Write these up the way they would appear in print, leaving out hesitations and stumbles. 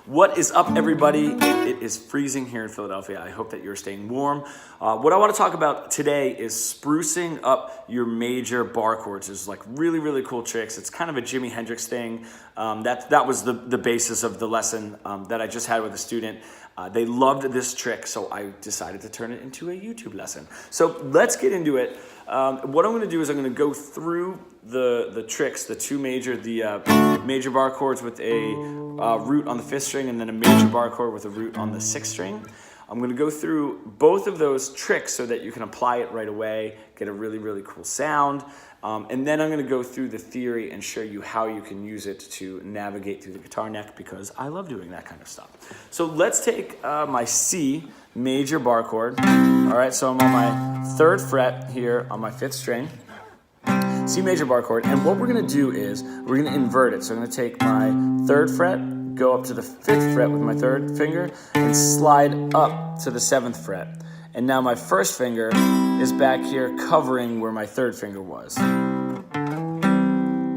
What is up, everybody? It is freezing here in Philadelphia. I hope that you're staying warm. What I want to talk about today is sprucing up your major bar chords. It's like really cool tricks. It's kind of a Jimi Hendrix thing. That was the basis of the lesson that I just had with a student. They loved this trick, so I decided to turn it into a YouTube lesson. So let's get into it. What I'm going to do is I'm going to go through the tricks, the major bar chords with a root on the 5th string and then a major bar chord with a root on the 6th string. I'm going to go through both of those tricks so that you can apply it right away, get a really cool sound. And then I'm going to go through the theory and show you how you can use it to navigate through the guitar neck, because I love doing that kind of stuff. So let's take my C major bar chord. All right, so I'm on my 3rd fret here on my 5th string, C major bar chord. And what we're going to do is we're going to invert it. So I'm going to take my 3rd fret, go up to the 5th fret with my 3rd finger, and slide up to the 7th fret. And now my 1st finger is back here covering where my 3rd finger was.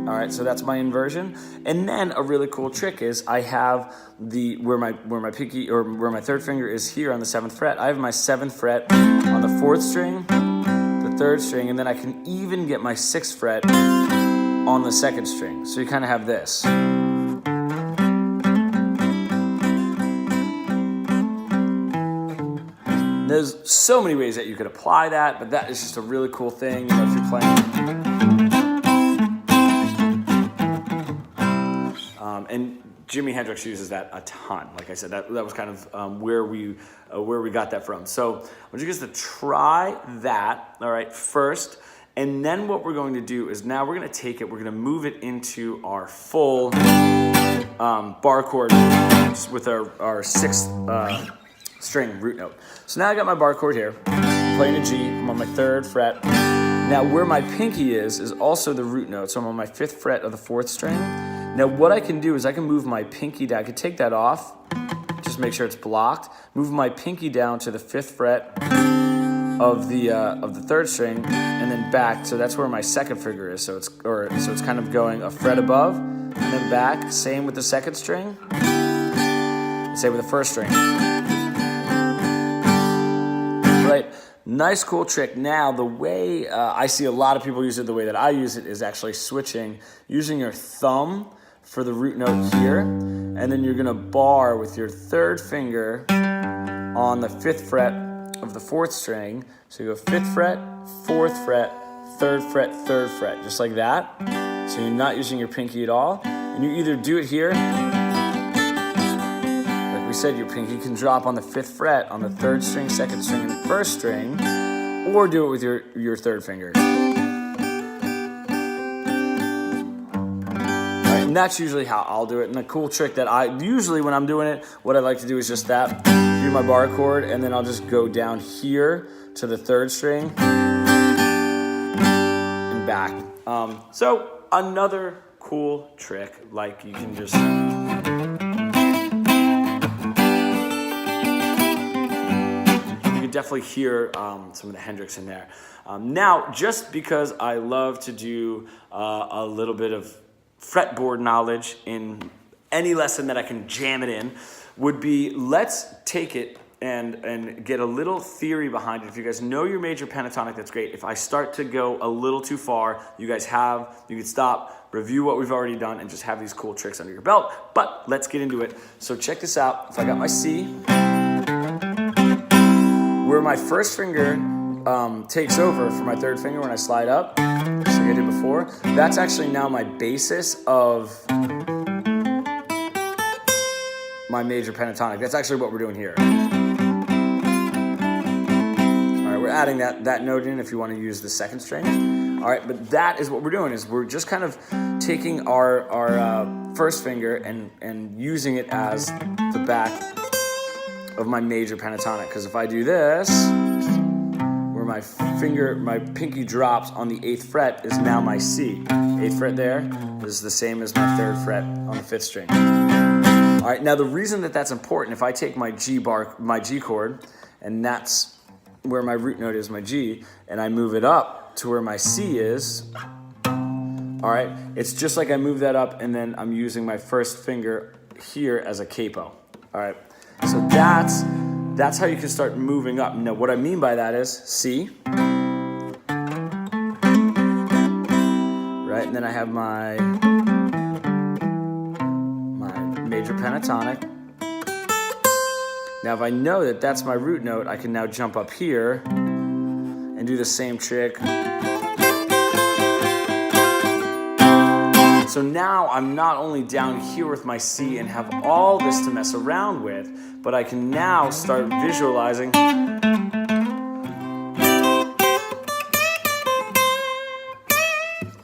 All right, so that's my inversion. And then a really cool trick is I have where my 3rd finger is here on the 7th fret. I have my 7th fret on the 4th string, the 3rd string, and then I can even get my 6th fret on the 2nd string. So you kind of have this. There's so many ways that you could apply that, but that is just a really cool thing, you know, if you're playing. And Jimi Hendrix uses that a ton. Like I said, that was kind of where we got that from. So I want you guys to try that, all right, first. And then what we're going to do is now we're going to take it, we're going to move it into our full bar chord with our 6th string root note. So now I got my bar chord here, I'm playing a G, I'm on my 3rd fret. Now where my pinky is also the root note, so I'm on my 5th fret of the 4th string. Now what I can do is I can move my pinky down, I can take that off, just make sure it's blocked, move my pinky down to the 5th fret of the 3rd string, and then back, so that's where my 2nd finger is, so it's kind of going a fret above, and then back, same with the 2nd string, same with the 1st string. Right, nice cool trick. Now the way I see a lot of people use it, the way that I use it is actually using your thumb for the root note here, and then you're gonna bar with your 3rd finger on the 5th fret of the 4th string. So you go 5th fret, 4th fret, 3rd fret, 3rd fret, just like that. So you're not using your pinky at all, and you either do it here. We said your pinky can drop on the 5th fret on the 3rd string, 2nd string, and 1st string, or do it with your 3rd finger. Right, and that's usually how I'll do it. And the cool trick that usually when I'm doing it, what I like to do is just do my bar chord, and then I'll just go down here to the 3rd string and back. So another cool trick, like you can just... definitely hear some of the Hendrix in there. Now, just because I love to do a little bit of fretboard knowledge in any lesson that I can jam it in, would be let's take it and get a little theory behind it. If you guys know your major pentatonic, that's great. If I start to go a little too far, you can stop, review what we've already done, and just have these cool tricks under your belt. But let's get into it. So check this out. If I got my C, where my 1st finger takes over for my 3rd finger when I slide up, just like I did before, that's actually now my basis of my major pentatonic. That's actually what we're doing here. All right, we're adding that note in if you want to use the 2nd string. All right, but that is what we're doing, is we're just kind of taking our 1st finger and using it as the back of my major pentatonic, because if I do this, where my pinky drops on the 8th fret is now my C. 8th fret there is the same as my 3rd fret on the 5th string. All right, now the reason that that's important, if I take my G chord, and that's where my root note is, my G, and I move it up to where my C is, all right, it's just like I move that up and then I'm using my 1st finger here as a capo. All right, so that's how you can start moving up. Now, what I mean by that is C, right, and then I have my major pentatonic. Now, if I know that that's my root note, I can now jump up here and do the same trick. So now I'm not only down here with my C and have all this to mess around with, but I can now start visualizing.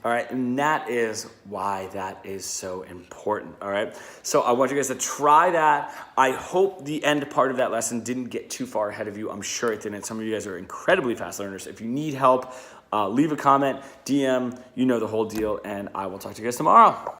All right, and that is why that is so important, all right? So I want you guys to try that. I hope the end part of that lesson didn't get too far ahead of you. I'm sure it didn't. Some of you guys are incredibly fast learners. If you need help, leave a comment, DM, you know the whole deal, and I will talk to you guys tomorrow.